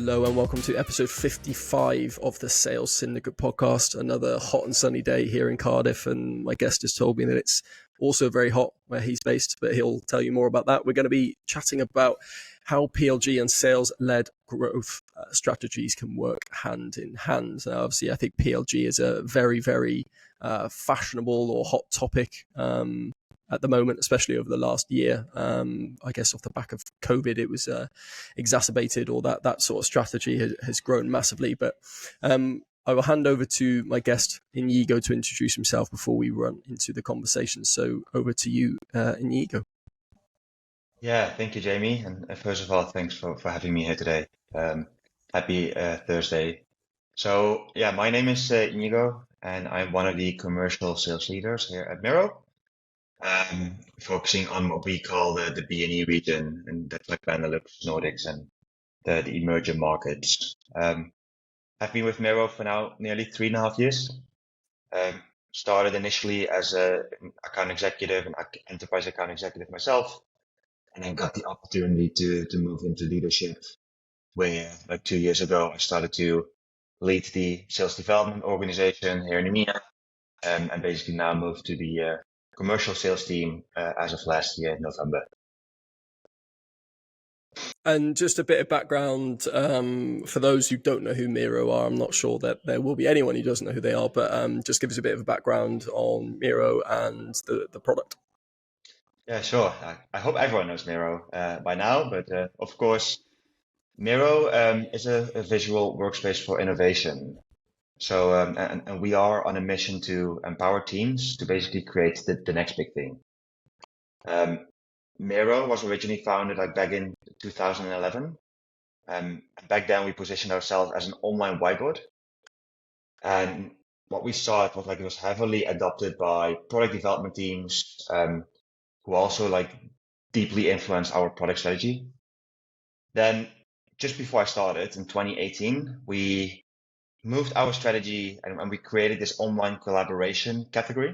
Hello and welcome to episode 55 of the Sales Syndicate podcast. Another hot and sunny day here in Cardiff, and my guest has told me that it's also very hot where he's based, but he'll tell you more about that. We're going to be chatting about how PLG and sales-led growth strategies can work hand in hand. Now, obviously, I think PLG is a very, very fashionable or hot topic at the moment, especially over the last year. I guess off the back of COVID, it was exacerbated, or that sort of strategy has grown massively. But I will hand over to my guest, Inyigo, to introduce himself before we run into the conversation. So over to you, Inyigo. Yeah, thank you, Jamie. And first of all, thanks for having me here today. Happy Thursday. So yeah, my name is Inyigo, and I'm one of the commercial sales leaders here at Miro. Focusing on what we call the B&E region, and that's like Benelux, Nordics, and the emerging markets. I've been with Miro for now nearly 3.5 years. Started initially as an account executive and enterprise account executive myself, and then got the opportunity to move into leadership, where like 2 years ago I started to lead the sales development organization here in EMEA, and basically now moved to the commercial sales team as of last year, November. And just a bit of background for those who don't know who Miro are. I'm not sure that there will be anyone who doesn't know who they are, but just give us a bit of a background on Miro and the product. Yeah, sure. I hope everyone knows Miro by now, but of course, Miro is a visual workspace for innovation. So, and we are on a mission to empower teams to basically create the next big thing. Miro was originally founded like back in 2011. Back then we positioned ourselves as an online whiteboard. And what we saw, it was heavily adopted by product development teams, who also like deeply influenced our product strategy. Then just before I started in 2018, we moved our strategy and we created this online collaboration category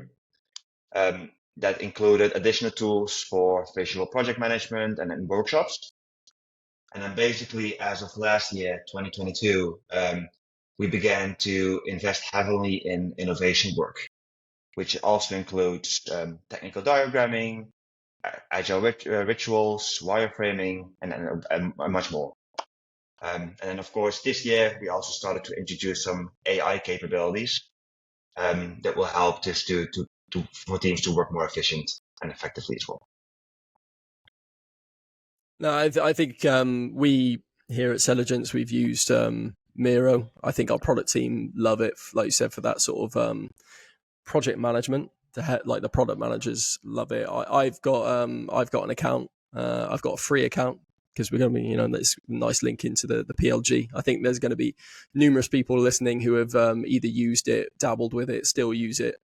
that included additional tools for visual project management and workshops. And then basically, as of last year, 2022, we began to invest heavily in innovation work, which also includes technical diagramming, agile rituals, wireframing, and much more. And then, of course, this year, we also started to introduce some AI capabilities that will help just for teams to work more efficient and effectively as well. No, I think we here at Selligence, we've used Miro. I think our product team love it, like you said, for that sort of project management. Like the product managers love it. I've got an account. I've got a free account because we're going to be, this nice link into the PLG. I think there's going to be numerous people listening who have either used it, dabbled with it, still use it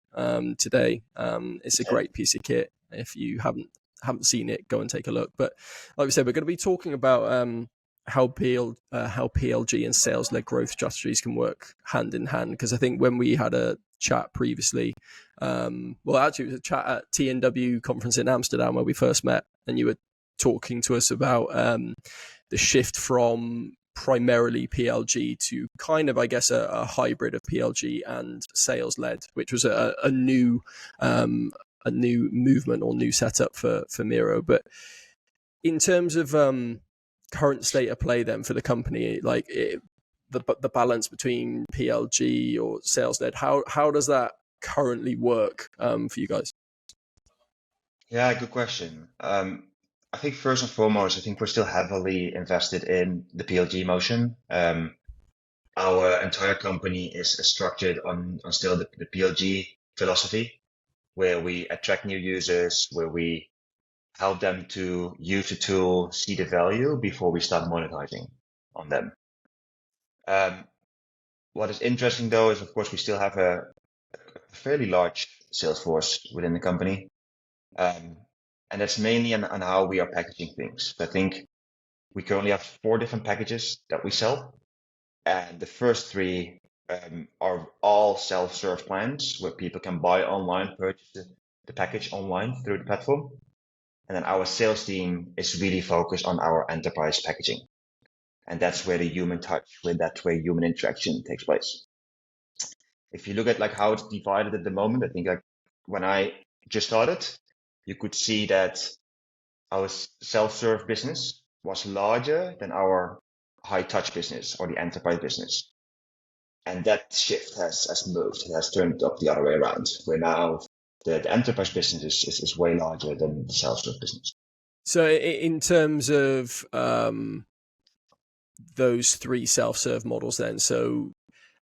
today. It's a great piece of kit. If you haven't seen it, go and take a look. But like we said, we're going to be talking about how PLG and sales-led growth strategies can work hand in hand. Because I think when we had a chat previously, actually it was a chat at TNW conference in Amsterdam where we first met, and you were talking to us about the shift from primarily PLG to kind of, I guess, a hybrid of PLG and sales-led, which was a new movement or new setup for Miro. But in terms of current state of play then for the company, like the balance between PLG or sales-led, how does that currently work for you guys? Yeah, good question. I think first and foremost, I think we're still heavily invested in the PLG motion. Our entire company is structured on still the PLG philosophy, where we attract new users, where we help them to use the tool, see the value before we start monetizing on them. What is interesting though is, of course, we still have a fairly large sales force within the company. And that's mainly on how we are packaging things. So I think we currently have 4 different packages that we sell. And the first 3 are all self-serve plans where people can buy online, purchase the package online through the platform. And then our sales team is really focused on our enterprise packaging. And that's where the human touch, that's where human interaction takes place. If you look at like how it's divided at the moment, I think like when I just started, you could see that our self-serve business was larger than our high-touch business or the enterprise business. And that shift has moved. It has turned up the other way around, where now the enterprise business is way larger than the self-serve business. So in terms of those three self-serve models then, so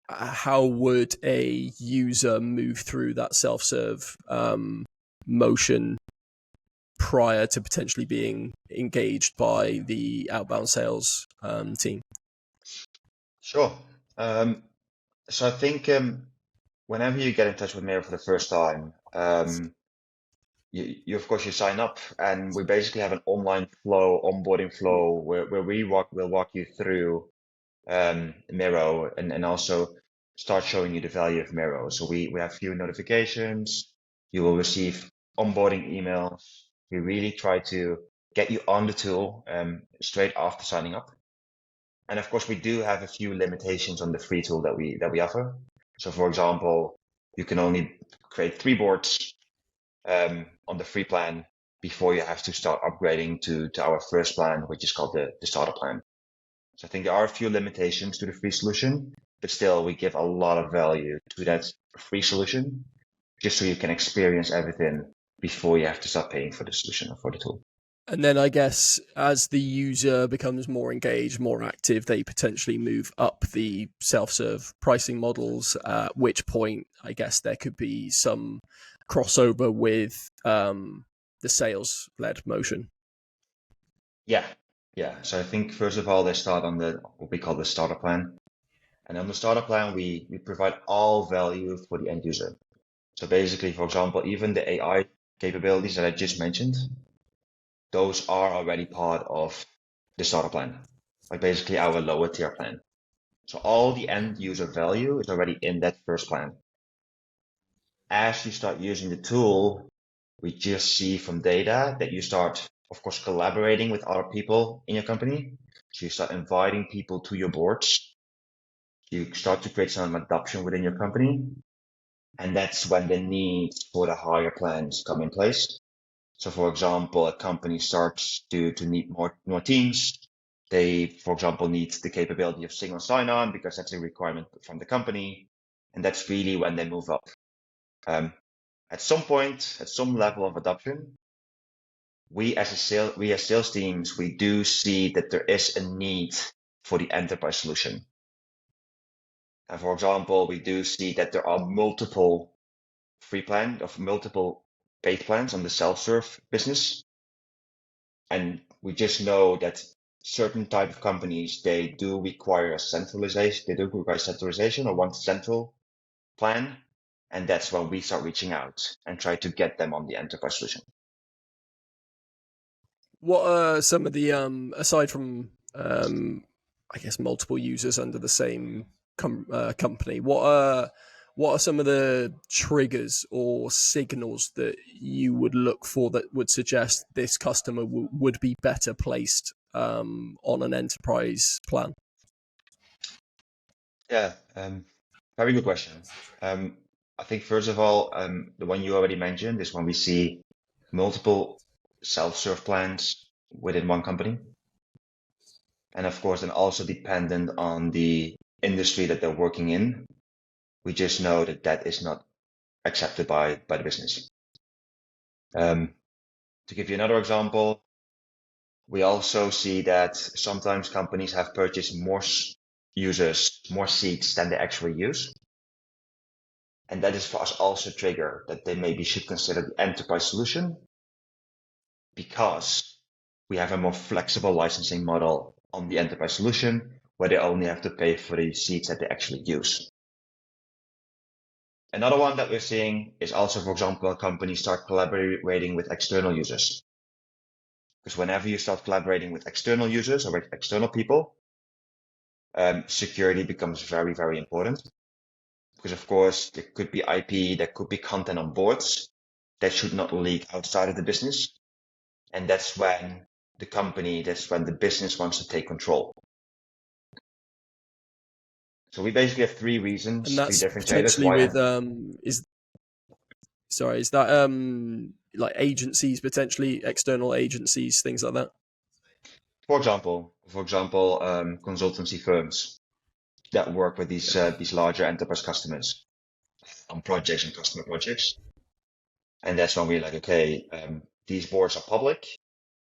how would a user move through that self-serve motion prior to potentially being engaged by the outbound sales team? Sure. So I think whenever you get in touch with Miro for the first time, you of course you sign up, and we basically have an online flow, onboarding flow, where we'll walk you through Miro and also start showing you the value of Miro. So we have few notifications. You will receive onboarding emails. We really try to get you on the tool straight after signing up. And of course, we do have a few limitations on the free tool that we offer. So for example, you can only create 3 boards on the free plan before you have to start upgrading to our first plan, which is called the starter plan. So I think there are a few limitations to the free solution, but still we give a lot of value to that free solution, just so you can experience everything before you have to start paying for the solution or for the tool. And then I guess as the user becomes more engaged, more active, they potentially move up the self-serve pricing models, at which point I guess there could be some crossover with the sales-led motion. Yeah. So I think first of all, they start on what we call the starter plan. And on the starter plan, we provide all value for the end user. So basically, for example, even the AI capabilities that I just mentioned, those are already part of the starter plan, like basically our lower tier plan. So all the end user value is already in that first plan. As you start using the tool, we just see from data that you start, of course, collaborating with other people in your company. So you start inviting people to your boards. You start to create some adoption within your company. And that's when the need for the higher plans come in place. So for example, a company starts to need more teams. They, for example, need the capability of single sign-on because that's a requirement from the company. And that's really when they move up. At some point, at some level of adoption, we as sales teams, we do see that there is a need for the enterprise solution. And for example, we do see that there are multiple multiple paid plans on the self-serve business. And we just know that certain type of companies, they do require centralization or one central plan. And that's when we start reaching out and try to get them on the enterprise solution. What are some of the aside from I guess multiple users under the same company? What are some of the triggers or signals that you would look for that would suggest this customer would be better placed on an enterprise plan? Yeah, very good question. I think first of all, the one you already mentioned is when we see multiple self-serve plans within one company. And of course, then also dependent on the industry that they're working in. We just know that that is not accepted by the business. To give you another example, we also see that sometimes companies have purchased more users, more seats than they actually use. And that is for us also a trigger that they maybe should consider the enterprise solution, because we have a more flexible licensing model on the enterprise solution where they only have to pay for the seats that they actually use. Another one that we're seeing is also, for example, companies start collaborating with external users. Because whenever you start collaborating with external users or with external people, security becomes very, very important. Because of course, there could be IP, there could be content on boards that should not leak outside of the business. And that's when the business wants to take control. So we basically have three reasons, And three that's differentiators potentially why. with is that like agencies, potentially external agencies, things like that? For example, consultancy firms that work with these larger enterprise customers on projects and customer projects. And that's when we're like, okay, these boards are public.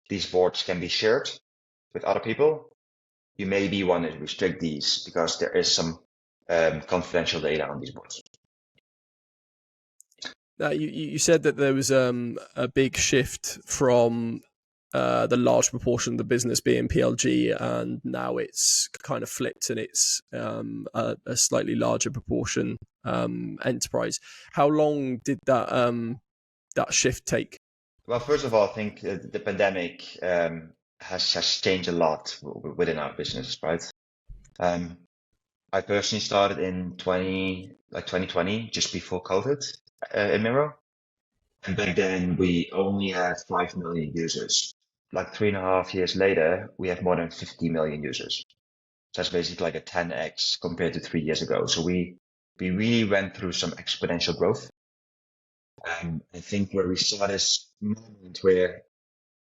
These boards can be shared with other people. You maybe want to restrict these because there is some confidential data on these boards. You said that there was a big shift from the large proportion of the business being PLG, and now it's kind of flipped, and it's a slightly larger proportion enterprise. How long did that shift take? Well, first of all, I think the pandemic has changed a lot within our business, right? Um, I personally started in 2020, just before COVID, in Miro. And back then we only had 5 million users. Like 3.5 years later, we have more than 50 million users. So that's basically like a 10x compared to 3 years ago. So we really went through some exponential growth. I think where we saw this moment where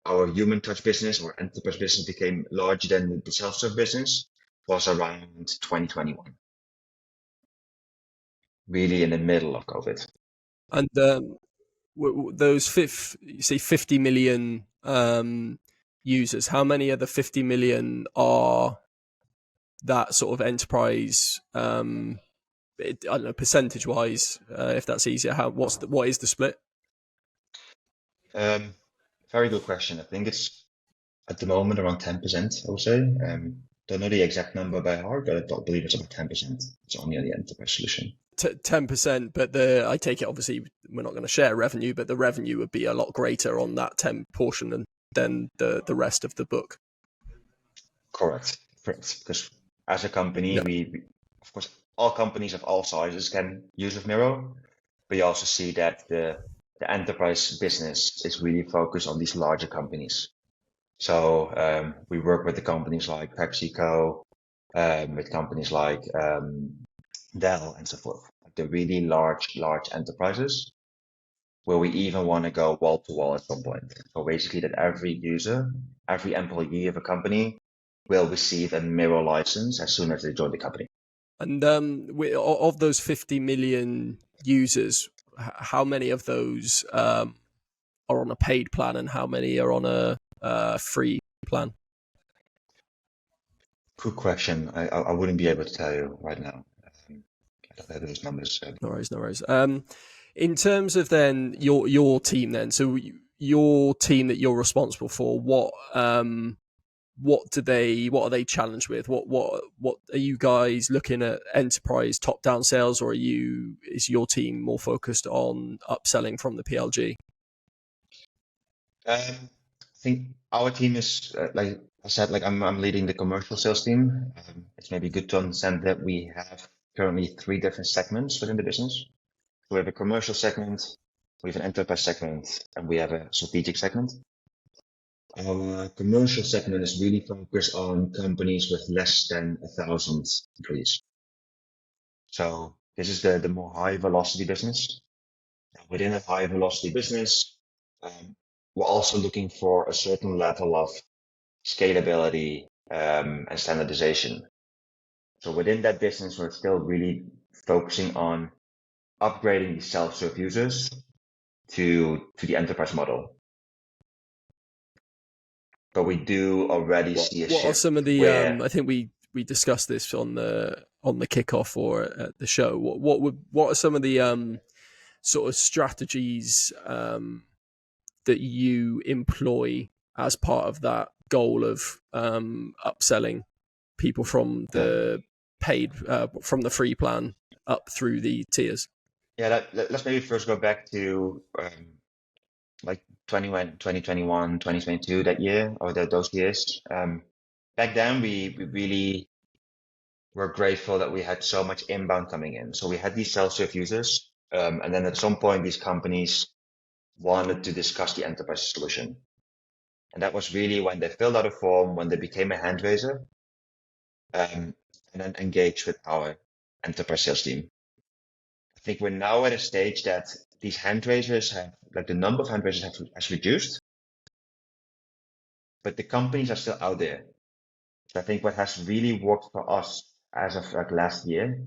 our human touch business or enterprise business became larger than the self-serve business was around 2021, really in the middle of COVID. And those you say 50 million users. How many of the 50 million are that sort of enterprise? I don't know, percentage wise, if that's easier. What is the split? Um, Very good question. I think it's at the moment around 10%, I would say. Don't know the exact number by heart, but I don't believe it's about 10%. It's only on the enterprise solution. 10%, but I take it, obviously we're not going to share revenue, but the revenue would be a lot greater on that 10 portion than the rest of the book. Correct. Because as a company, Yeah. we of course all companies of all sizes can use with Miro. We also see that the enterprise business is really focused on these larger companies. So we work with the companies like PepsiCo, with companies like Dell and so forth, like the really large enterprises, where we even want to go wall to wall at some point. So basically that every user, every employee of a company will receive a Miro license as soon as they join the company. And of those 50 million users, how many of those are on a paid plan, and how many are on a free plan? Good question. I wouldn't be able to tell you right now. I don't have those numbers. No worries. In terms of then your team, then, so your team that you're responsible for, what are they challenged with? What are you guys looking at? Enterprise top down sales, or is your team more focused on upselling from the PLG? I think our team is like I said, like I'm leading the commercial sales team. It's maybe good to understand that we have currently 3 different segments within the business. We have a commercial segment, we have an enterprise segment, and we have a strategic segment. Our commercial segment is really focused on companies with less than 1,000 employees. So this is the more high velocity business. Within that high velocity business, we're also looking for a certain level of scalability and standardization. So within that business, we're still really focusing on upgrading the self-serve users to the enterprise model. But we do already see a shift. What are some of the? Where, I think we discussed this on the kickoff or at the show. What are some of the sort of strategies that you employ as part of that goal of upselling people from the paid from the free plan up through the tiers? Yeah, let's maybe first go back to like 2021, 2022, that year, or those years. Back then, we really were grateful that we had so much inbound coming in. So we had these self-serve users, and then at some point, these companies wanted to discuss the enterprise solution. And that was really when they filled out a form, when they became a hand raiser, and then engaged with our enterprise sales team. I think we're now at a stage that these hand raisers have, like the number of hand raisers has reduced, but the companies are still out there. So I think what has really worked for us as of like last year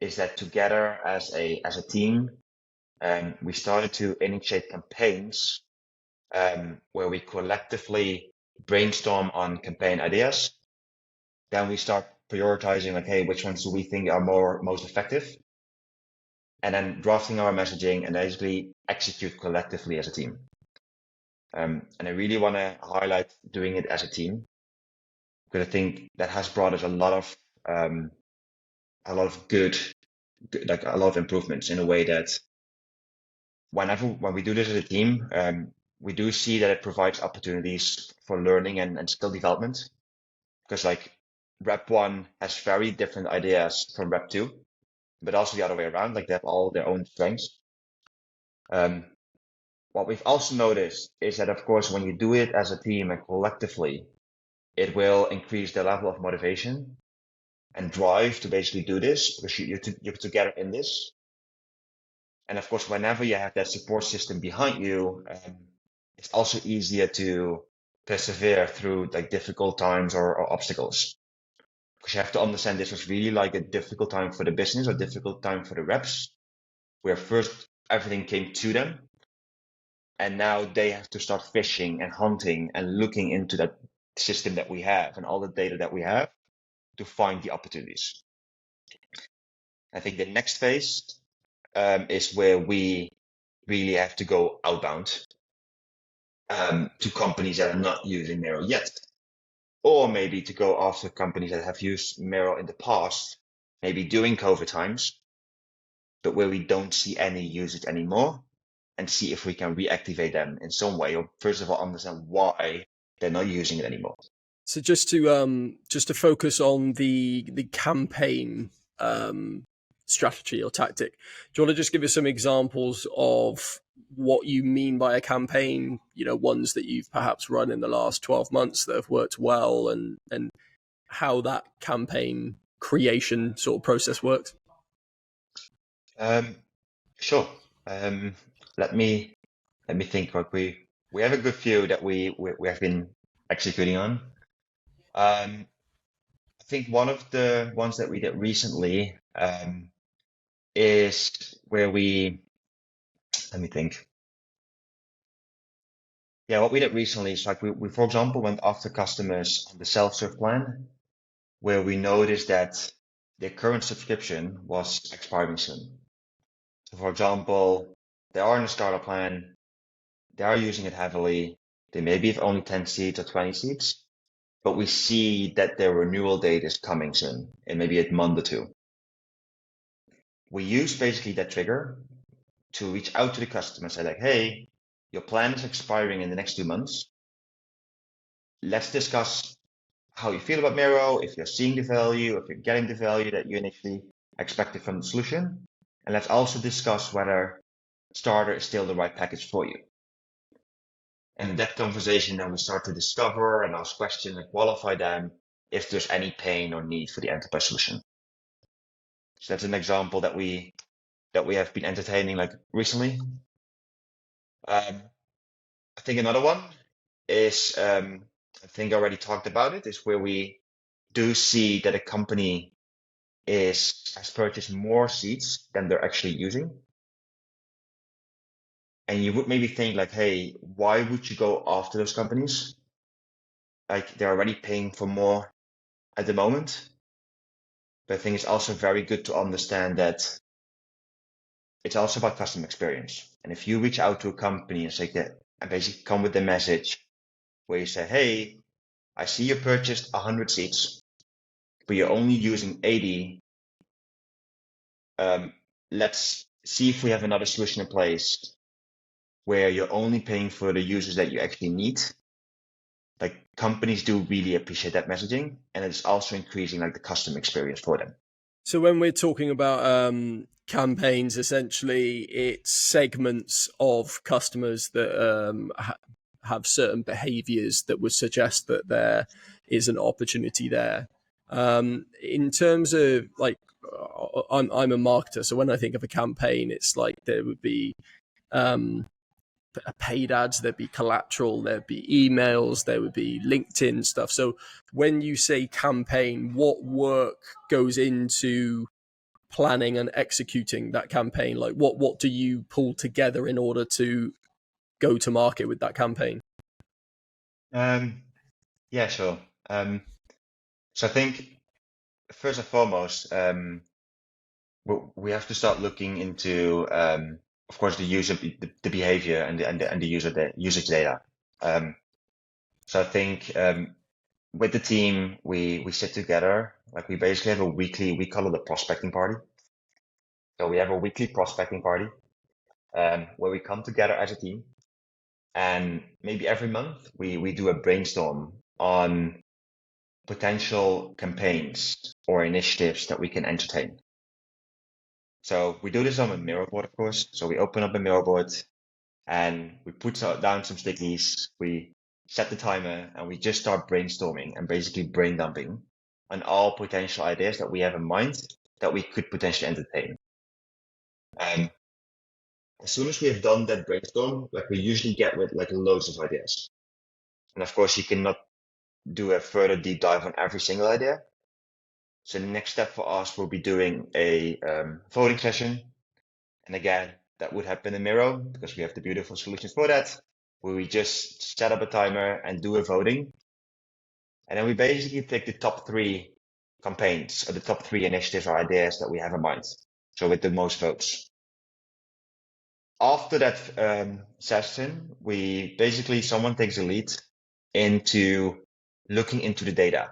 is that together as a team, we started to initiate campaigns where we collectively brainstorm on campaign ideas. Then we start prioritizing like, hey, which ones do we think are most effective? And then drafting our messaging and basically execute collectively as a team. And I really want to highlight doing it as a team because I think that has brought us a lot of good, like a lot of improvements in a way that when we do this as a team, we do see that it provides opportunities for learning and skill development. Because like rep 1 has very different ideas from rep 2, but also the other way around, like they have all their own strengths. What we've also noticed is that, of course, when you do it as a team and collectively, it will increase the level of motivation and drive to basically do this because you're together in this. And of course, whenever you have that support system behind you, it's also easier to persevere through like difficult times or obstacles. Because you have to understand this was really like a difficult time for the business or difficult time for the reps, where first everything came to them. And now they have to start fishing and hunting and looking into that system that we have and all the data that we have to find the opportunities. I think the next phase is where we really have to go outbound to companies that are not using Miro yet, or maybe to go after companies that have used Miro in the past, maybe during COVID times, but where we don't see any usage anymore, and see if we can reactivate them in some way, or first of all understand why they're not using it anymore. So just to focus on the campaign strategy or tactic, do you want to just give us some examples of what you mean by a campaign? You know, ones that you've perhaps run in the last 12 months that have worked well, and how that campaign creation sort of process works. Sure. Let me think. Like we have a good few that we have been executing on. I think one of the ones that we did recently is where let me think. Yeah, what we did recently is like we for example went after customers on the self-serve plan, where we noticed that their current subscription was expiring soon. So for example, they are in a starter plan, they are using it heavily, they maybe have only 10 seats or 20 seats, but we see that their renewal date is coming soon, in maybe a month or two. We use basically that trigger to reach out to the customer and say like, hey, your plan is expiring in the next 2 months. Let's discuss how you feel about Miro, if you're seeing the value, if you're getting the value that you initially expected from the solution. And let's also discuss whether Starter is still the right package for you. And in that conversation, then we start to discover and ask questions and qualify them if there's any pain or need for the enterprise solution. So that's an example that we have been entertaining like recently. I think another one is, I think I already talked about it, is where we do see that a company has purchased more seats than they're actually using. And you would maybe think like, hey, why would you go after those companies? Like they're already paying for more at the moment. But I think it's also very good to understand that it's also about customer experience. And if you reach out to a company and say that, and basically come with the message where you say, hey, I see you purchased 100 seats, but you're only using 80. Let's see if we have another solution in place where you're only paying for the users that you actually need. Like companies do really appreciate that messaging, and it's also increasing like the customer experience for them. So when we're talking about campaigns, essentially it's segments of customers that have certain behaviors that would suggest that there is an opportunity there. In terms of like I'm a marketer, so when I think of a campaign, it's like there would be paid ads, there'd be collateral, there'd be emails, there would be LinkedIn stuff. So when you say campaign, what work goes into planning and executing that campaign? Like what do you pull together in order to go to market with that campaign? Yeah, sure. So I think first and foremost, we have to start looking into, of course, the user, the behavior and the usage data. So I think with the team, we sit together. Like we basically have a weekly. We call it a prospecting party. So we have a weekly prospecting party where we come together as a team, and maybe every month we do a brainstorm on potential campaigns or initiatives that we can entertain. So we do this on a Miro board, of course. So we open up a Miro board and we put down some stickies. We set the timer and we just start brainstorming and basically brain dumping on all potential ideas that we have in mind that we could potentially entertain. And as soon as we have done that brainstorm, like we usually get with like loads of ideas. And of course, you cannot do a further deep dive on every single idea. So the next step for us will be doing a voting session. And again, that would happen in Miro because we have the beautiful solutions for that, where we just set up a timer and do a voting. And then we basically pick the top 3 campaigns or the top 3 initiatives or ideas that we have in mind. So with the most votes. After that session, we basically, someone takes a lead into looking into the data.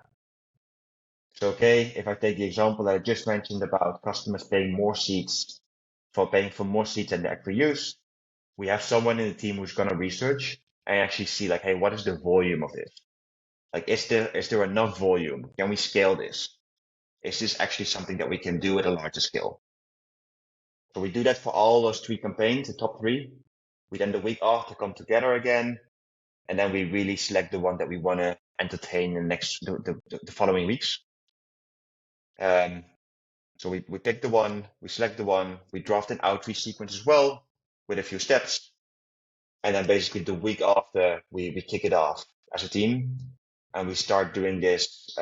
So, okay, if I take the example that I just mentioned about customers paying more seats paying for more seats than they actually use, we have someone in the team who's going to research and actually see like, hey, what is the volume of this? Like, is there enough volume? Can we scale this? Is this actually something that we can do at a larger scale? So we do that for all those 3 campaigns, the top 3. We then the week after come together again, and then we really select the one that we want to entertain in the following weeks. So we pick the one, we select the one, we draft an outreach sequence as well with a few steps. And then basically the week after we kick it off as a team and we start doing this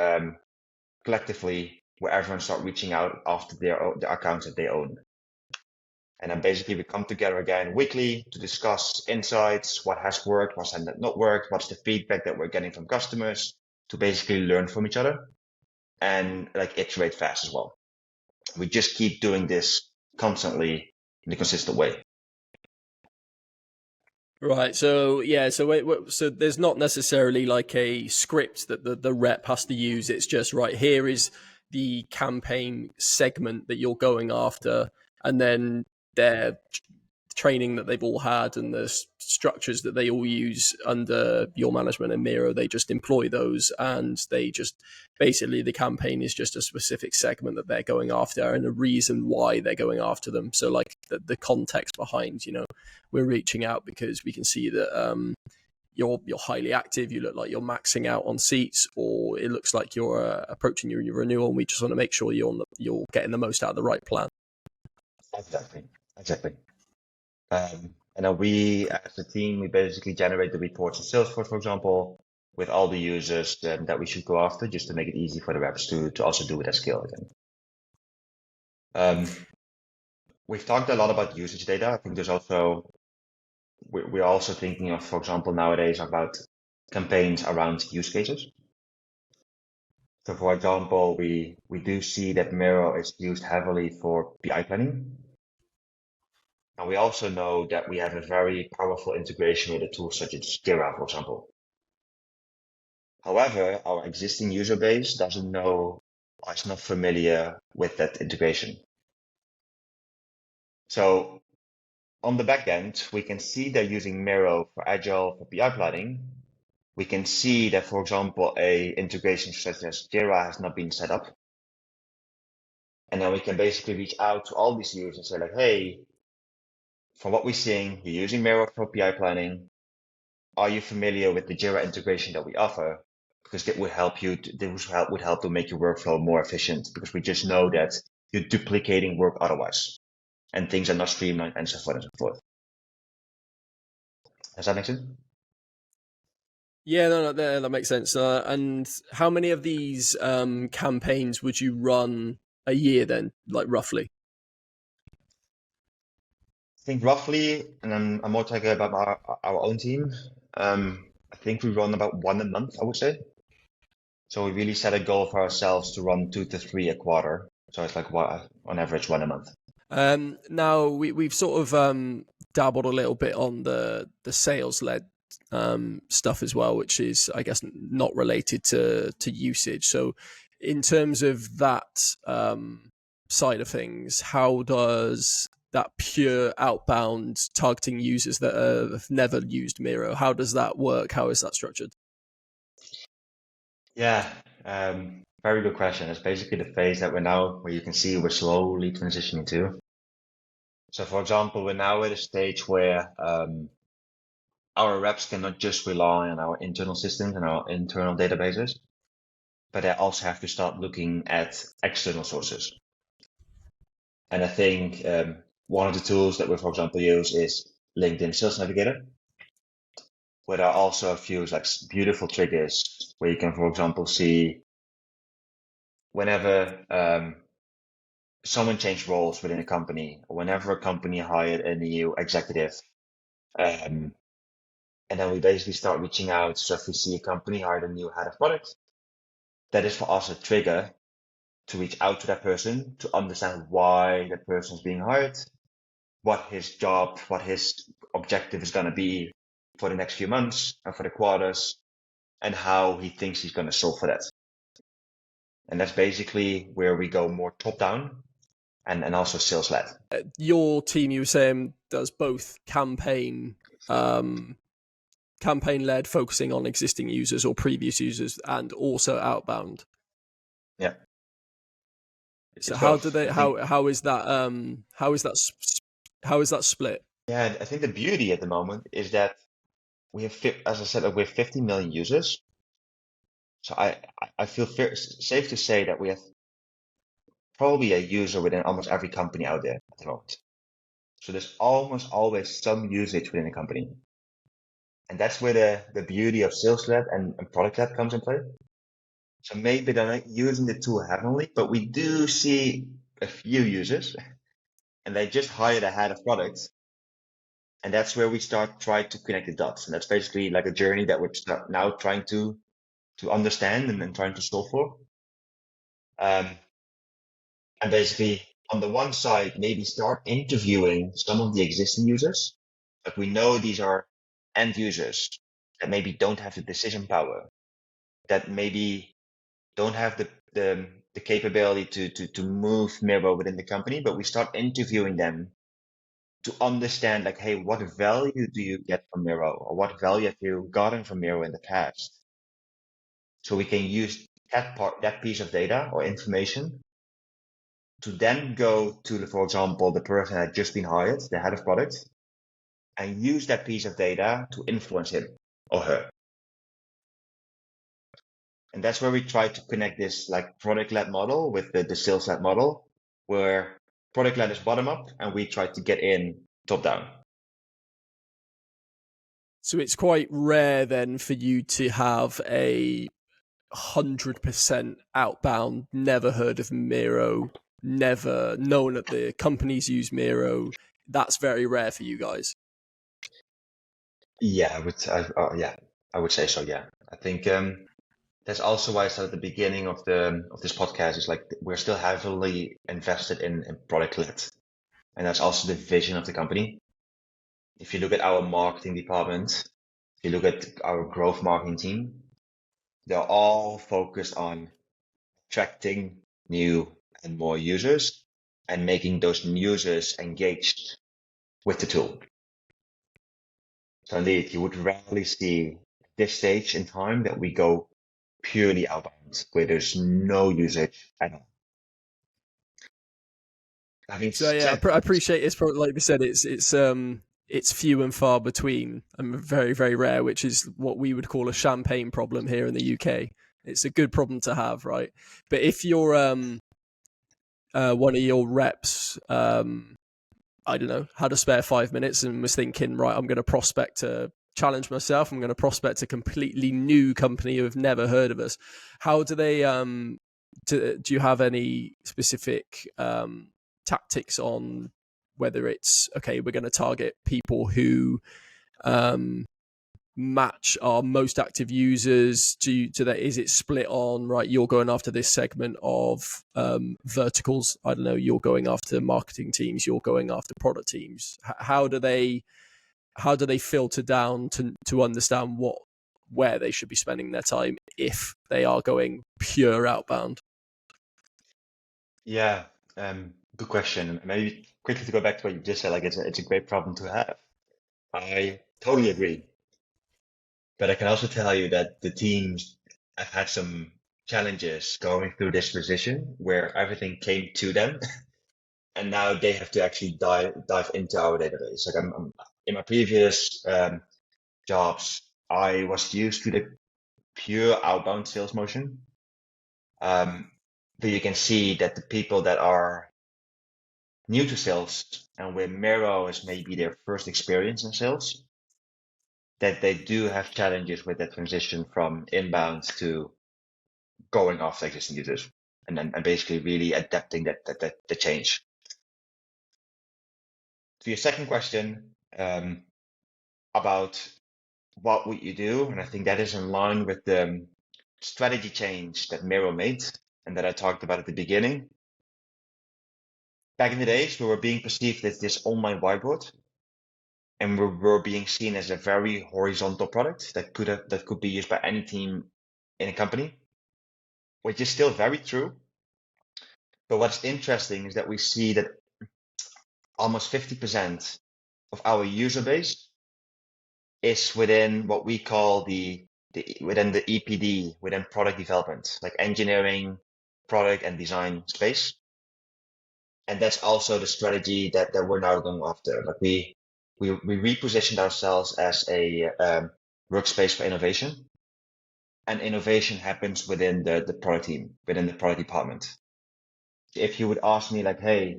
collectively where everyone start reaching out after the accounts that they own. And then basically we come together again weekly to discuss insights, what has worked, what's not worked, what's the feedback that we're getting from customers, to basically learn from each other and like iterate fast as well. We just keep doing this constantly in a consistent way. Right. So yeah. So there's not necessarily like a script that the rep has to use. It's just right here is the campaign segment that you're going after, and then their training that they've all had and the structures that they all use under your management and Miro, they just employ those, and they just basically the campaign is just a specific segment that they're going after and a reason why they're going after them. So like the context behind, we're reaching out because we can see that you're highly active, you look like you're maxing out on seats, or it looks like you're approaching your renewal, and we just want to make sure you're getting the most out of the right plan. Exactly. And then we, as a team, we basically generate the reports in Salesforce, for example, with all the users that we should go after, just to make it easy for the reps to also do it at scale again. We've talked a lot about usage data. I think there's also, we're also thinking of, for example, nowadays about campaigns around use cases. So for example, we do see that Miro is used heavily for PI planning. And we also know that we have a very powerful integration with a tool such as Jira, for example. However, our existing user base doesn't know or is not familiar with that integration. So on the back end, we can see they're using Miro for Agile, for PI planning. We can see that, for example, a integration such as Jira has not been set up. And then we can basically reach out to all these users and say like, hey, from what we're seeing, you're using Miro for PI planning. Are you familiar with the Jira integration that we offer? Because that would help you. Would help to make your workflow more efficient. Because we just know that you're duplicating work otherwise, and things are not streamlined and so forth and so forth. Does that make sense? Yeah, no, that makes sense. And how many of these campaigns would you run a year then, like roughly? I think roughly, and I'm more talking about our own team. I think we run about one a month, I would say. So we really set a goal for ourselves to run 2 to 3 a quarter. So it's like on average one a month. Now we've sort of dabbled a little bit on the sales led stuff as well, which is, I guess, not related to usage. So in terms of that side of things, how does that pure outbound targeting users that have never used Miro, how does that work? How is that structured? Yeah, very good question. It's basically the phase that where you can see we're slowly transitioning to. So for example, we're now at a stage where our reps cannot just rely on our internal systems and our internal databases, but they also have to start looking at external sources. And I think one of the tools that we, for example, use is LinkedIn Sales Navigator, where there are also a few like beautiful triggers where you can, for example, see whenever someone changed roles within a company, or whenever a company hired a new executive, and then we basically start reaching out. So if we see a company hired a new head of product, that is for us a trigger to reach out to that person to understand why that person is being hired, what his job, what his objective is going to be for the next few months and for the quarters, and how he thinks he's going to solve for that. And that's basically where we go more top down and also sales led. Your team, you were saying, does both campaign led, focusing on existing users or previous users, and also outbound. Yeah. So how do they? How is that? How is that split? Yeah, I think the beauty at the moment is that we have, as I said, we have 50 million users. So I feel safe to say that we have probably a user within almost every company out there at the moment. So there's almost always some usage within a company. And that's where the beauty of sales led and product led comes in play. So maybe they're not using the tool heavily, but we do see a few users and they just hired a head of product. And that's where we try to connect the dots. And that's basically like a journey that we're now trying to understand and then trying to solve for. And basically, on the one side, maybe start interviewing some of the existing users. But we know these are end users that maybe don't have the decision power, that maybe don't have the capability to move Miro within the company, but we start interviewing them to understand, like, hey, what value do you get from Miro, or what value have you gotten from Miro in the past? So we can use that piece of data or information to then go to for example, the person that had just been hired, the head of product, and use that piece of data to influence him or her. And that's where we try to connect this like product-led model with the sales-led model, where product-led is bottom-up and we try to get in top-down. So it's quite rare then for you to have a 100% outbound, never heard of Miro, never known that the companies use Miro. That's very rare for you guys. Yeah, I would say so. Yeah, I think that's also why I said at the beginning of this podcast is like we're still heavily invested in product led, and that's also the vision of the company. If you look at our marketing department, if you look at our growth marketing team, they're all focused on attracting new and more users and making those users engaged with the tool. So indeed, you would rarely see this stage in time that we go purely outbound, where there's no usage at all. So yeah, I appreciate it's probably, like we said, it's few and far between and very, very rare, which is what we would call a champagne problem here in the UK. It's a good problem to have, right? But if you're one of your reps, I don't know, had a spare 5 minutes and was thinking, right, I'm going to prospect to challenge myself. I'm going to prospect a completely new company who have never heard of us. How do they, do you have any specific tactics on whether it's, okay, we're going to target people who match our most active users? Is it split on, right, you're going after this segment of verticals, I don't know, you're going after marketing teams, you're going after product teams? How do they filter down to understand where they should be spending their time if they are going pure outbound? Yeah, good question. Maybe quickly to go back to what you just said, like it's a great problem to have. I totally agree. But I can also tell you that the teams have had some challenges going through this position where everything came to them, and now they have to actually dive into our database. Like I'm in my previous jobs, I was used to the pure outbound sales motion. But you can see that the people that are new to sales and where Miro is maybe their first experience in sales, that they do have challenges with that transition from inbound to going after existing users and basically really adapting the change. To your second question, about what would you do? And I think that is in line with the strategy change that Miro made and that I talked about at the beginning. Back in the days, we were being perceived as this online whiteboard, and we were being seen as a very horizontal product that could be used by any team in a company, which is still very true. But what's interesting is that we see that almost 50% of our user base is within what we call within the EPD, within product development, like engineering, product and design space. And that's also the strategy that we're now going after. Like we repositioned ourselves as a workspace for innovation, and innovation happens within the product team, within the product department. If you would ask me like, hey,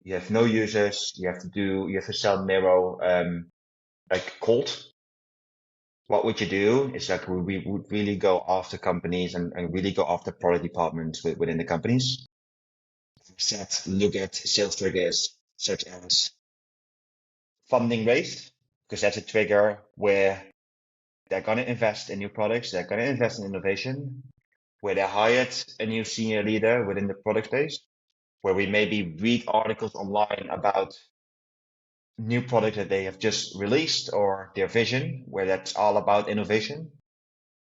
you have no users, you have to sell Miro like cold. What would you do? Is like we would really go after companies and really go after product departments within the companies. Look at sales triggers such as funding raised, because that's a trigger where they're going to invest in new products, they're going to invest in innovation, where they hired a new senior leader within the product space, where we maybe read articles online about new product that they have just released or their vision, where that's all about innovation,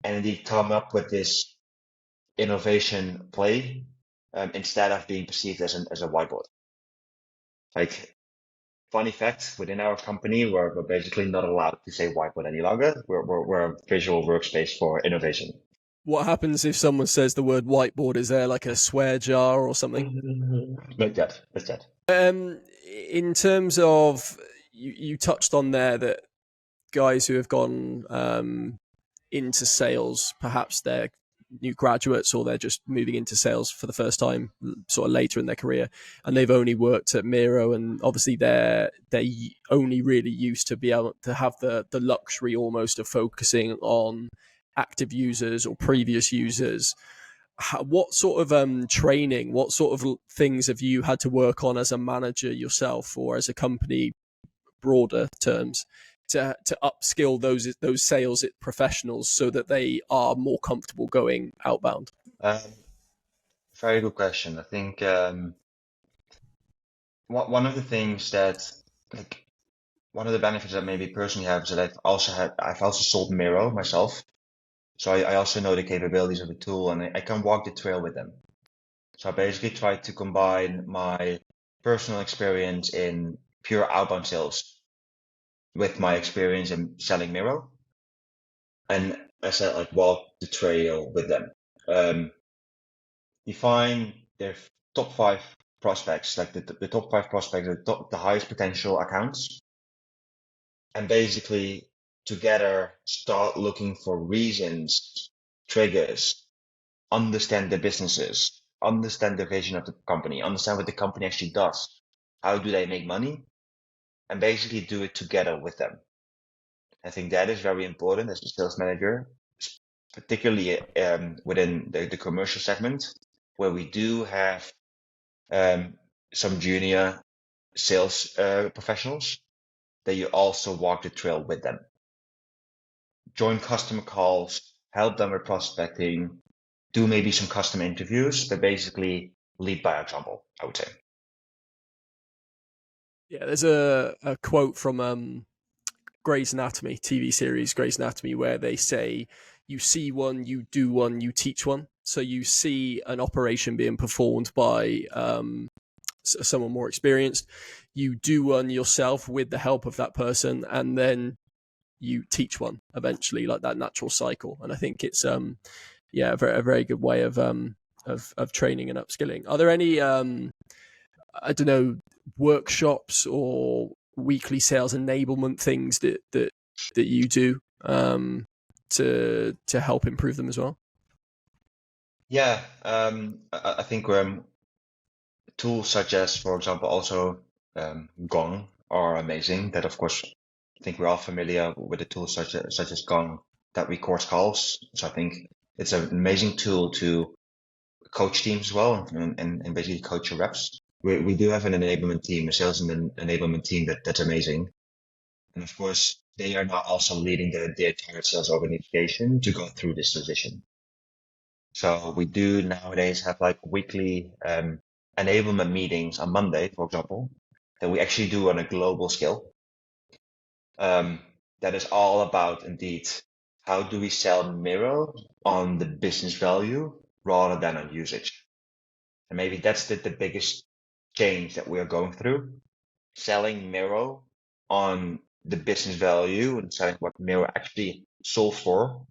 and indeed come up with this innovation play instead of being perceived as a whiteboard. Like, funny fact, within our company, we're basically not allowed to say whiteboard any longer. We're a visual workspace for innovation. What happens if someone says the word whiteboard? Is there like a swear jar or something? Like that. In terms of, you touched on there that guys who have gone into sales, perhaps they're new graduates or they're just moving into sales for the first time sort of later in their career, and they've only worked at Miro, and obviously they're only really used to be able to have the luxury almost of focusing on active users or previous users. What sort of training, what sort of things have you had to work on as a manager yourself or as a company, broader terms, to upskill those sales professionals so that they are more comfortable going outbound? Very good question. I think one of the things that, like, one of the benefits that maybe personally have is that I've also sold Miro myself. So I also know the capabilities of the tool, and I can walk the trail with them. So I basically try to combine my personal experience in pure outbound sales with my experience in selling Miro. And I said, like, walk the trail with them. Define their top 5 prospects, like the top 5 prospects, the highest potential accounts. And basically together start looking for reasons, triggers, understand the businesses, understand the vision of the company, understand what the company actually does. How do they make money? And basically do it together with them. I think that is very important as a sales manager, particularly within the commercial segment, where we do have some junior sales professionals, that you also walk the trail with them. Join customer calls, help them with prospecting, do maybe some custom interviews, but basically lead by example, I would say. Yeah, there's a quote from Grey's Anatomy, TV series Grey's Anatomy, where they say, you see one, you do one, you teach one. So you see an operation being performed by someone more experienced, you do one yourself with the help of that person, and then you teach one eventually, like that natural cycle. And I think it's a very good way of training and upskilling. Are there any I don't know, workshops or weekly sales enablement things that you do to help improve them as well? Yeah, I think tools such as, for example, also Gong are amazing. That, of course, I think we're all familiar with the tools such as Gong that records calls. So I think it's an amazing tool to coach teams as well, and basically coach your reps. We do have an enablement team, a sales and enablement team that's amazing. And of course, they are now also leading the entire sales organization to go through this transition. So we do nowadays have like weekly enablement meetings on Monday, for example, that we actually do on a global scale. That is all about, indeed, how do we sell Miro on the business value rather than on usage. And maybe that's the biggest change that we are going through. Selling Miro on the business value and selling what Miro actually solves for,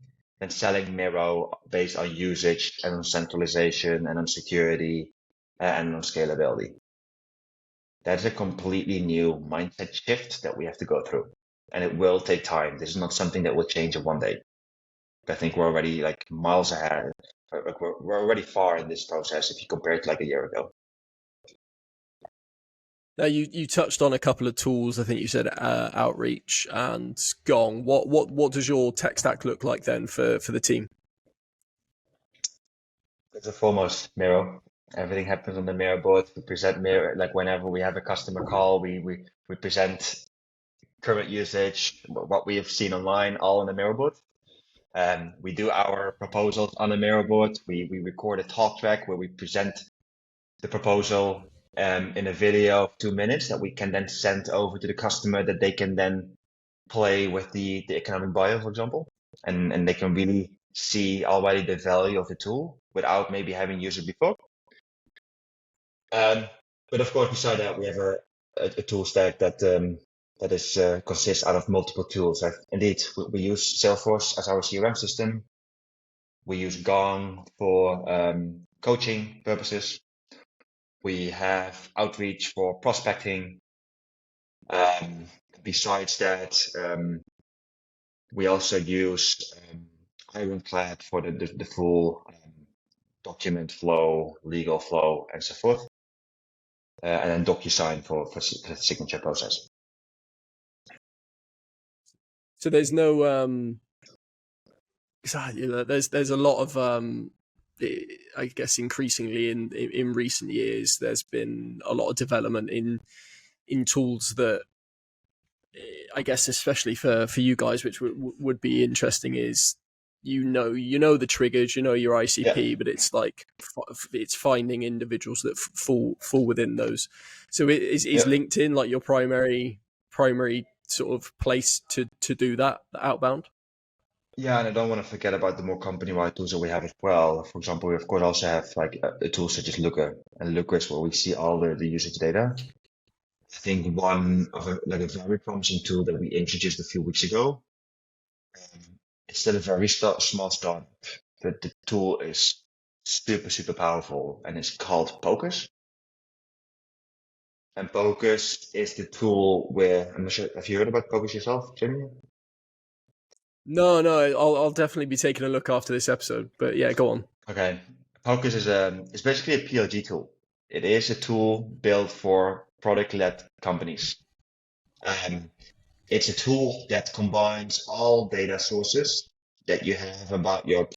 and selling Miro based on usage and on centralization and on security and on scalability. That's a completely new mindset shift that we have to go through, and it will take time. This is not something that will change in one day. I think we're already like miles ahead. We're already far in this process if you compare it to like a year ago. Now you touched on a couple of tools. I think you said Outreach and Gong. What does your tech stack look like then for the team? First and foremost, Miro. Everything happens on the Miro board. We present Miro, like whenever we have a customer call, we present current usage, what we have seen online, all on the Miro board. We do our proposals on the Miro board. We record a talk track where we present the proposal in a video of 2 minutes that we can then send over to the customer, that they can then play with the economic bio, for example, and they can really see already the value of the tool without maybe having used it before. But of course, beside that, we have a tool stack that is consists out of multiple tools. Indeed, we use Salesforce as our CRM system. We use Gong for coaching purposes. We have Outreach for prospecting. Besides that, we also use Ironclad for the full document flow, legal flow, and so forth. And then DocuSign for the signature process. So there's no there's a lot of I guess increasingly in recent years there's been a lot of development in tools that I guess especially for you guys, which would be interesting, is you know the triggers, you know your ICP, but it's like it's finding individuals that fall within those. So is LinkedIn like your primary sort of place to do that, the outbound? Yeah, and I don't want to forget about the more company-wide tools that we have as well. For example, we of course also have like a tool such as Looker, and Looker is where we see all the usage data. I think one of a very promising tool that we introduced a few weeks ago. It's still a very small startup, but the tool is super powerful, and it's called Focus. And Focus is the tool where, I'm not sure, have you heard about Focus yourself, Jimmy? No, I'll definitely be taking a look after this episode. But yeah, go on. Okay. Focus is basically a PLG tool. It is a tool built for product-led companies. It's a tool that combines all data sources that you have about your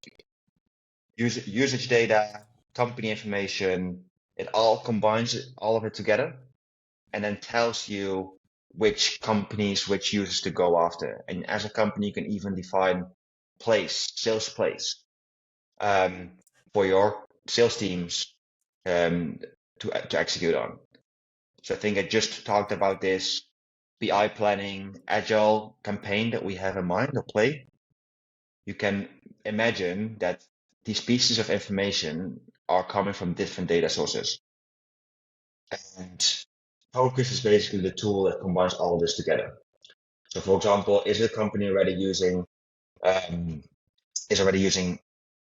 usage data, company information. It all combines all of it together and then tells you which companies, which users to go after. And as a company, you can even define sales place, for your sales teams, to execute on. So I think I just talked about this BI planning, agile campaign that we have in mind or play. You can imagine that these pieces of information are coming from different data sources. And Focus is basically the tool that combines all of this together. So for example, is a company already using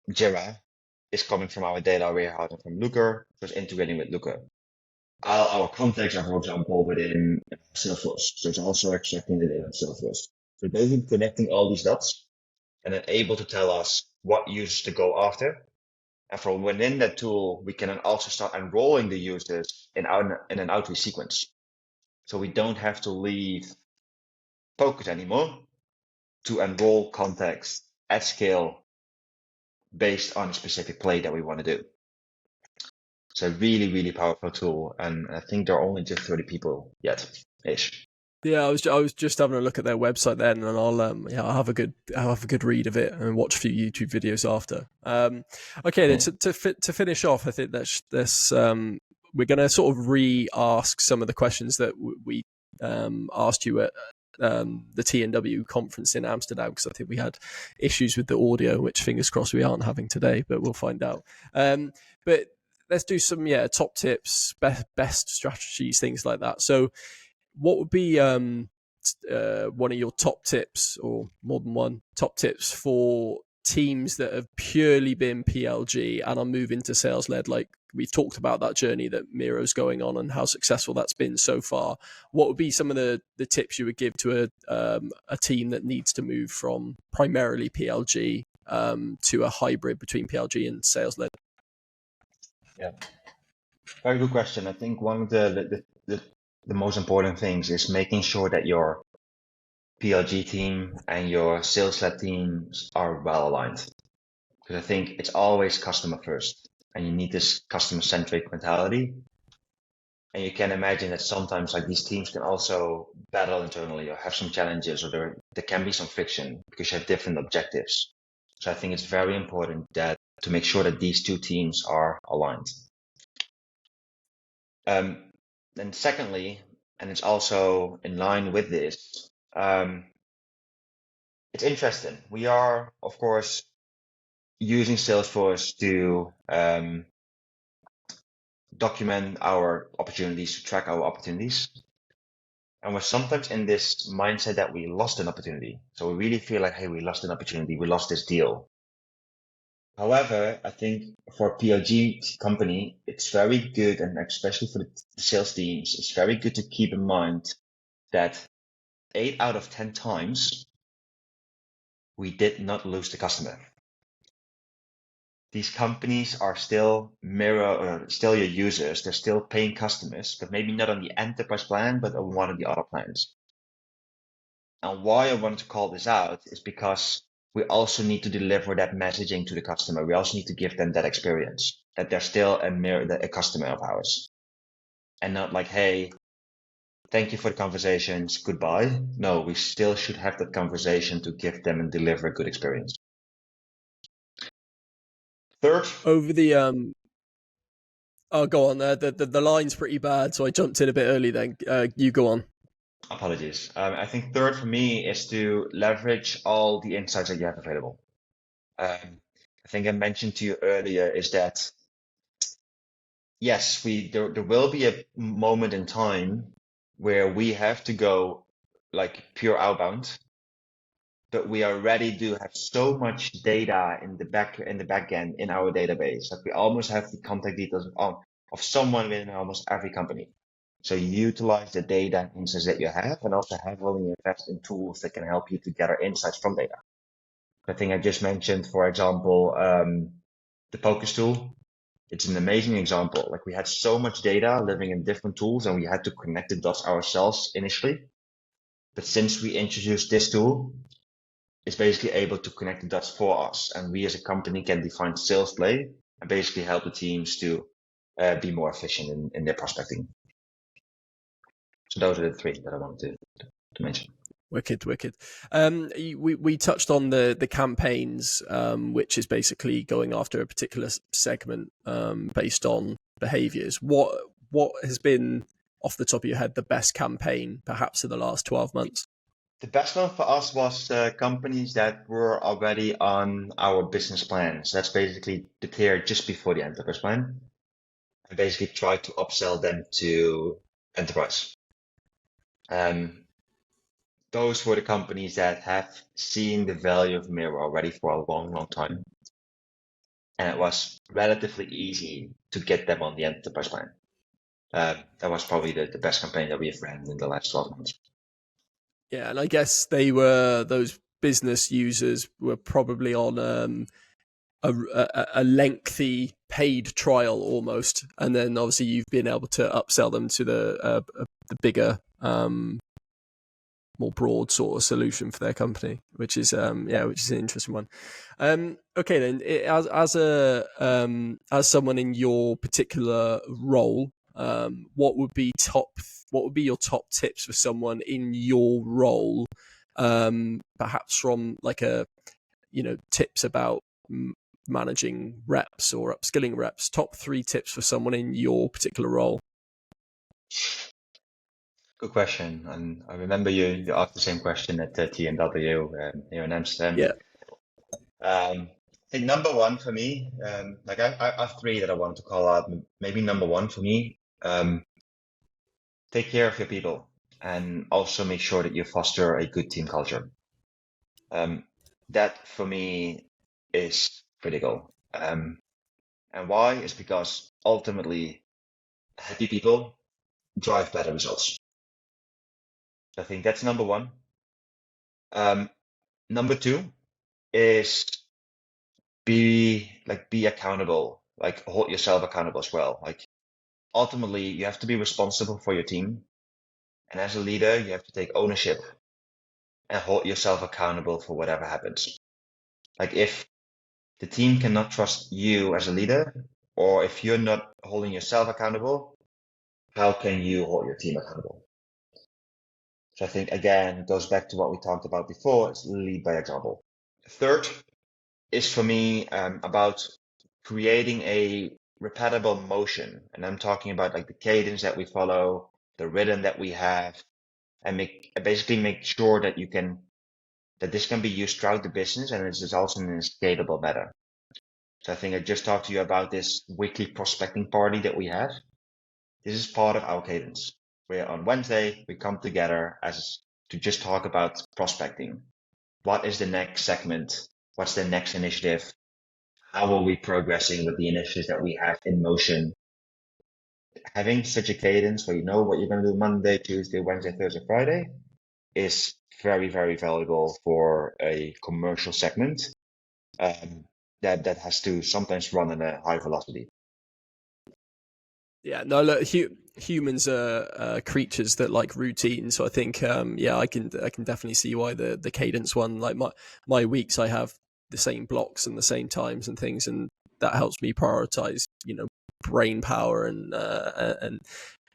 Jira? Is coming from our data warehouse and from Looker, so it's integrating with Looker. All our contacts are, for example, within Salesforce, so it's also extracting the data in Salesforce. So basically connecting all these dots and then able to tell us what users to go after. And from within that tool, we can then also start enrolling the users in an outreach sequence. So we don't have to leave Focus anymore to enroll contacts at scale based on a specific play that we want to do. It's a really, really powerful tool, and I think there are only just 30 people yet, ish. Yeah, I was just having a look at their website then, and I'll have a good read of it and watch a few YouTube videos after. Okay, then to finish off, I think that's we're going to sort of re-ask some of the questions that we asked you at the TNW conference in Amsterdam, because I think we had issues with the audio, which fingers crossed we aren't having today, but we'll find out. But let's do some top tips, best strategies, things like that. So what would be one of your top tips, or more than one top tips, for teams that have purely been PLG and are moving to sales led? Like we've talked about that journey that Miro's going on and how successful that's been so far. What would be some of the tips you would give to a team that needs to move from primarily PLG to a hybrid between PLG and sales led? Yeah, very good question. I think one of the most important things is making sure that your PLG team and your sales-led teams are well aligned. Because I think it's always customer first, and you need this customer-centric mentality. And you can imagine that sometimes like these teams can also battle internally or have some challenges, or there can be some friction because you have different objectives. So I think it's very important that to make sure that these two teams are aligned. Then secondly, and it's also in line with this, it's interesting. We are, of course, using Salesforce to document our opportunities, to track our opportunities. And we're sometimes in this mindset that we lost an opportunity. So we really feel like, hey, we lost an opportunity, we lost this deal. However, I think for a PLG company, it's very good, and especially for the sales teams, it's very good to keep in mind that 8 out of 10 times, we did not lose the customer. These companies are still still your users. They're still paying customers, but maybe not on the enterprise plan, but on one of the other plans. And why I wanted to call this out is because we also need to deliver that messaging to the customer. We also need to give them that experience, that they're still a customer of ours, and not like, hey, thank you for the conversations, goodbye. No, we still should have that conversation to give them and deliver a good experience. Third, Over the oh, go on. The line's pretty bad, so I jumped in a bit early. Then you go on. apologies. I think third for me is to leverage all the insights that you have available. I think I mentioned to you earlier is that yes, there will be a moment in time where we have to go like pure outbound, but we already do have so much data in the back end in our database that we almost have the contact details of someone within almost every company. So you utilize the data and insights that you have, and also heavily invest in tools that can help you to gather insights from data. I think I just mentioned, for example, the focus tool. it's an amazing example. Like we had so much data living in different tools and we had to connect the dots ourselves initially. But since we introduced this tool, it's basically able to connect the dots for us. And we as a company can define sales play and basically help the teams to be more efficient in their prospecting. So those are the three that I wanted to mention. Wicked. We touched on the campaigns, which is basically going after a particular segment based on behaviors. What has been, off the top of your head, the best campaign perhaps in the last 12 months? The best one for us was companies that were already on our business plan. So that's basically the tier just before the enterprise plan. And basically try to upsell them to enterprise. Those were the companies that have seen the value of Miro already for a long, long time. And it was relatively easy to get them on the enterprise plan. That was probably the best campaign that we have ran in the last 12 months. Yeah, and I guess those business users were probably on a lengthy paid trial almost, and then obviously you've been able to upsell them to the bigger, more broad sort of solution for their company, which is which is an interesting one. Okay, then as someone in your particular role, what would be your top tips for someone in your role, perhaps from like tips about managing reps or upskilling reps? Top 3 tips for someone in your particular role. Good question. And I remember you asked the same question at TNW here in Amsterdam. Yeah. I think number one for me, I have 3 that I want to call out. Maybe number one for me, take care of your people and also make sure that you foster a good team culture. That for me is critical. And why is because ultimately happy people drive better results. I think that's number one. Number 2 is be accountable, like hold yourself accountable as well. Like ultimately you have to be responsible for your team. And as a leader, you have to take ownership and hold yourself accountable for whatever happens. Like if the team cannot trust you as a leader, or if you're not holding yourself accountable, how can you hold your team accountable? So I think, again, it goes back to what we talked about before, it's lead by example. Third is for me about creating a repeatable motion. And I'm talking about like the cadence that we follow, the rhythm that we have, and basically make sure that this can be used throughout the business and it's also in a scalable manner. So I think I just talked to you about this weekly prospecting party that we have. This is part of our cadence. Where on Wednesday, we come together to just talk about prospecting. What is the next segment? What's the next initiative? How are we progressing with the initiatives that we have in motion? Having such a cadence where you know what you're going to do Monday, Tuesday, Wednesday, Thursday, Friday is very, very valuable for a commercial segment that has to sometimes run at a high velocity. Yeah, no, look, humans are creatures that like routine. So I think, I can definitely see why the cadence one, like my weeks, I have the same blocks and the same times and things, and that helps me prioritize, brain power and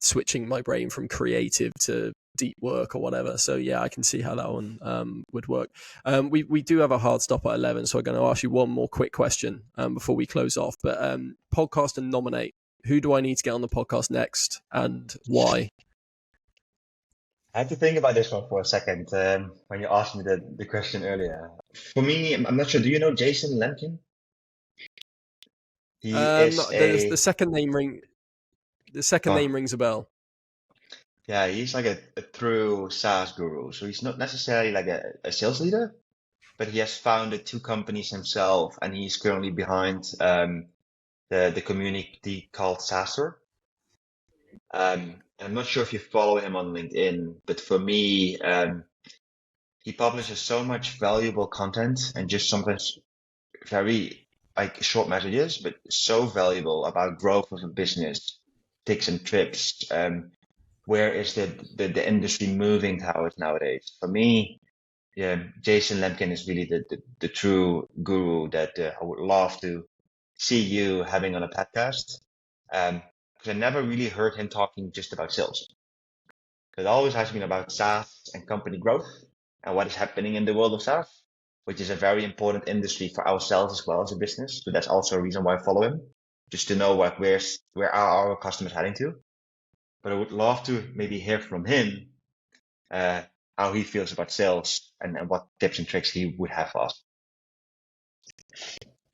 switching my brain from creative to deep work or whatever. So yeah, I can see how that one would work. We do have a hard stop at 11, so I'm going to ask you one more quick question before we close off. But podcast and nominate. Who do I need to get on the podcast next and why? I had to think about this one for a second when you asked me the question earlier. For me, I'm not sure. Do you know Jason Lemkin? He is the second name name rings a bell. Yeah, he's like a true SaaS guru. So he's not necessarily like a sales leader, but he has founded 2 companies himself, and he's currently behind the community called SaaSer. I'm not sure if you follow him on LinkedIn, but for me, he publishes so much valuable content and just sometimes very like short messages, but so valuable about growth of a business, tips and trips. Where is the industry moving towards nowadays? For me, yeah, Jason Lemkin is really the true guru that I would love to see you having on a podcast. Because I never really heard him talking just about sales. It always has been about SaaS and company growth and what is happening in the world of SaaS, which is a very important industry for ourselves as well as a business. So that's also a reason why I follow him, just to know like where are our customers heading to. But I would love to maybe hear from him how he feels about sales and what tips and tricks he would have for us.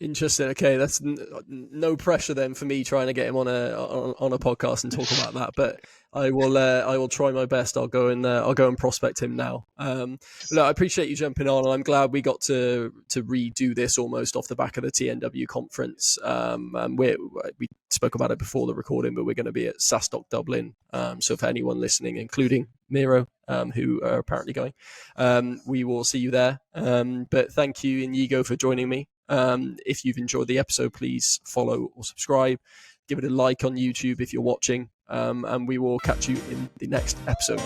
Interesting. Okay, that's no pressure then for me trying to get him on a podcast and talk about that. But I will try my best. I'll go and prospect him now. Look, I appreciate you jumping on. I'm glad we got to redo this almost off the back of the TNW conference. And we spoke about it before the recording, but we're going to be at SaaStock Dublin. So for anyone listening, including Miro, who are apparently going, we will see you there. But thank you, Inyigo, for joining me. If you've enjoyed the episode, please follow or subscribe. Give it a like on YouTube if you're watching. And we will catch you in the next episode.